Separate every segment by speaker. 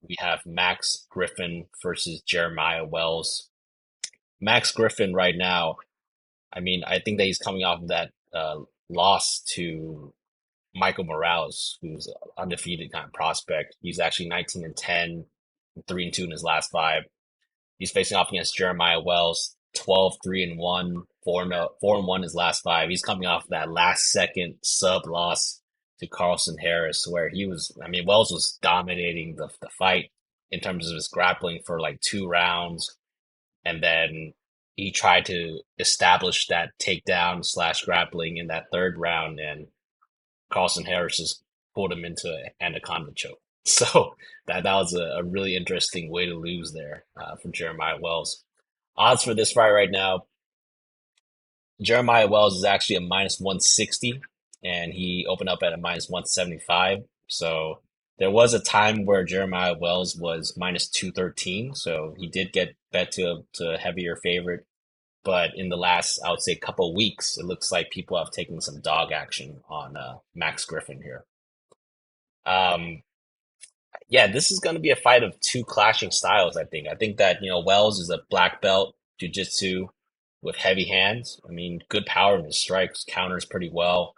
Speaker 1: we have Max Griffin versus Jeremiah Wells. Max Griffin right now, I mean, I think that he's coming off of that loss to Michael Morales, who's an undefeated kind of prospect. He's actually 19-10, 3-2 in his last five. He's facing off against Jeremiah Wells, 12, 3-1, 4-1 his last five. He's coming off that last second sub loss to Carlson Harris, where he was, I mean, Wells was dominating the fight in terms of his grappling for like 2 rounds. And then he tried to establish that takedown slash grappling in that third round, and Carlson Harris just pulled him into an anaconda choke. So that was a really interesting way to lose there for Jeremiah Wells. Odds for this fight right now, Jeremiah Wells is actually a minus 160, and he opened up at a minus 175. So there was a time where Jeremiah Wells was minus 213, so he did get bet to a heavier favorite. But in the last, I would say, couple of weeks, it looks like people have taken some dog action on Max Griffin here. Um, yeah, this is going to be a fight of two clashing styles, I think. I think that, Wells is a black belt jiu-jitsu with heavy hands. I mean, good power in his strikes, counters pretty well.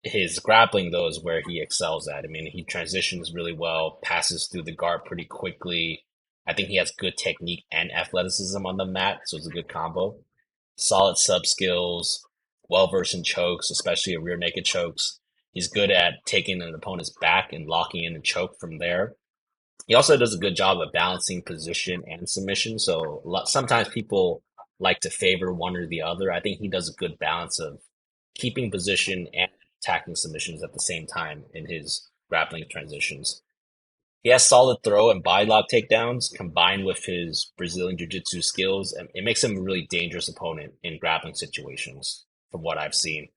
Speaker 1: His grappling, though, is where he excels at. I mean, he transitions really well, passes through the guard pretty quickly. I think he has good technique and athleticism on the mat, so it's a good combo. Solid sub skills, well versed in chokes, especially rear naked chokes. He's good at taking an opponent's back and locking in a choke from there. He also does a good job of balancing position and submission. So sometimes people like to favor one or the other. I think he does a good balance of keeping position and attacking submissions at the same time in his grappling transitions. He has solid throw and body lock takedowns combined with his Brazilian Jiu-Jitsu skills, and it makes him a really dangerous opponent in grappling situations, from what I've seen.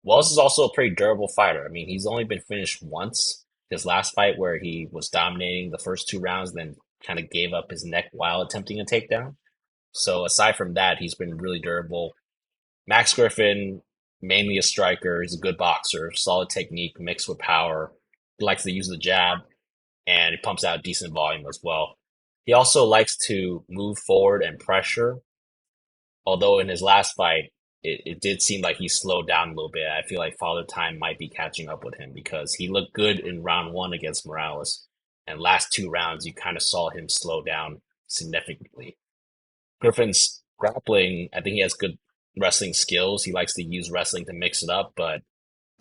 Speaker 1: Wells is also a pretty durable fighter. I mean, he's only been finished once. His last fight where he was dominating the first 2 rounds, then kind of gave up his neck while attempting a takedown. So aside from that, he's been really durable. Max Griffin, mainly a striker. He's a good boxer, solid technique mixed with power. He likes to use the jab, and he pumps out decent volume as well. He also likes to move forward and pressure, although in his last fight, it did seem like he slowed down a little bit. I feel like Father Time might be catching up with him because he looked good in round one against Morales. And last 2 rounds, you kind of saw him slow down significantly. Griffin's grappling, I think he has good wrestling skills. He likes to use wrestling to mix it up, but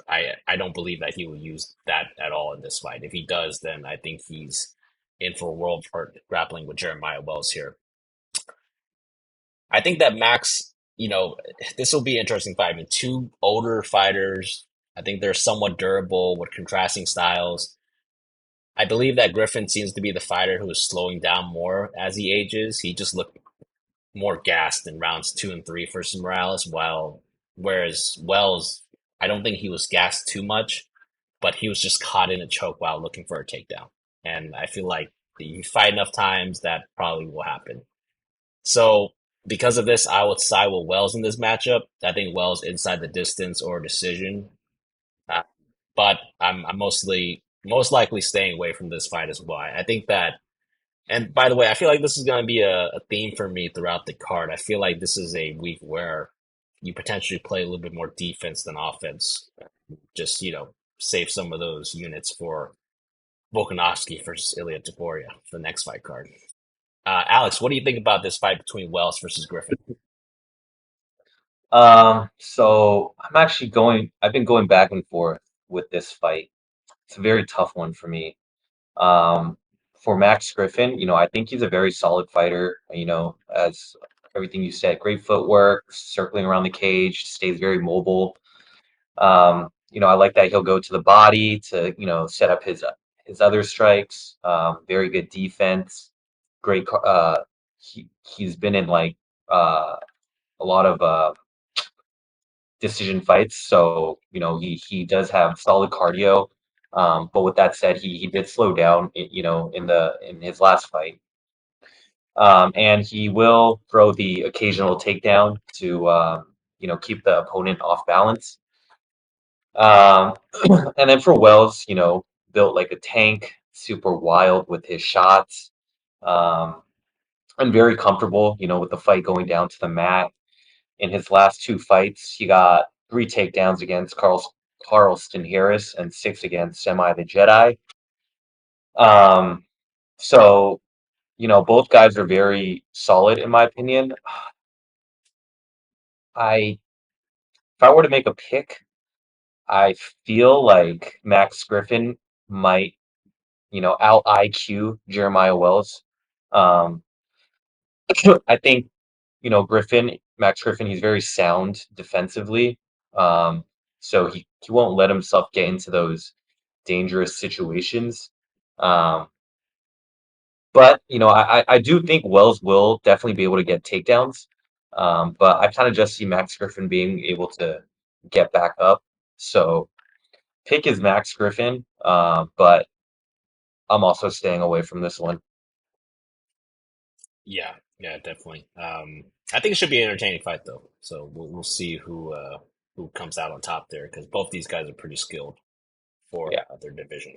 Speaker 1: I don't believe that he will use that at all in this fight. If he does, then I think he's in for a world of hurt grappling with Jeremiah Wells here. I think that Max, this will be an interesting fight. I mean, two older fighters. I think they're somewhat durable with contrasting styles. I believe that Griffin seems to be the fighter who is slowing down more as he ages. He just looked more gassed in rounds two and three versus Morales, whereas Wells, I don't think he was gassed too much, but he was just caught in a choke while looking for a takedown. And I feel like you fight enough times, that probably will happen. So because of this, I would side with Wells in this matchup. I think Wells inside the distance or decision. Uh, but I'm most likely staying away from this fight as well. I think that, and by the way, I feel like this is going to be a theme for me throughout the card. I feel like this is a week where you potentially play a little bit more defense than offense. Just, save some of those units for Volkanovski versus Ilya Taporia for the next fight card. Alex, what do you think about this fight between Wells versus Griffin?
Speaker 2: So I've been going back and forth with this fight. It's a very tough one for me. Um, for Max Griffin, I think he's a very solid fighter, as everything you said, great footwork, circling around the cage, stays very mobile. I like that he'll go to the body to, set up his other strikes. Very good defense. Great. He's been in like a lot of decision fights, so he does have solid cardio. But with that said, he did slow down, in his last fight. And he will throw the occasional takedown to keep the opponent off balance. Um, and then for Wells, built like a tank, super wild with his shots. Um, I'm very comfortable, with the fight going down to the mat. In his last two fights, he got three takedowns against Carlston Harris and six against Semi the Jedi. Um, so, both guys are very solid in my opinion. I If I were to make a pick, I feel like Max Griffin might, out IQ Jeremiah Wells. Um, I think, Max Griffin, he's very sound defensively. Um, so he won't let himself get into those dangerous situations. Um, but I do think Wells will definitely be able to get takedowns. But I kind of just see Max Griffin being able to get back up. So pick is Max Griffin, but I'm also staying away from this one.
Speaker 1: Yeah, yeah, definitely. I think it should be an entertaining fight though. So we'll see who comes out on top there because both these guys are pretty skilled for
Speaker 2: Yeah.
Speaker 1: their division.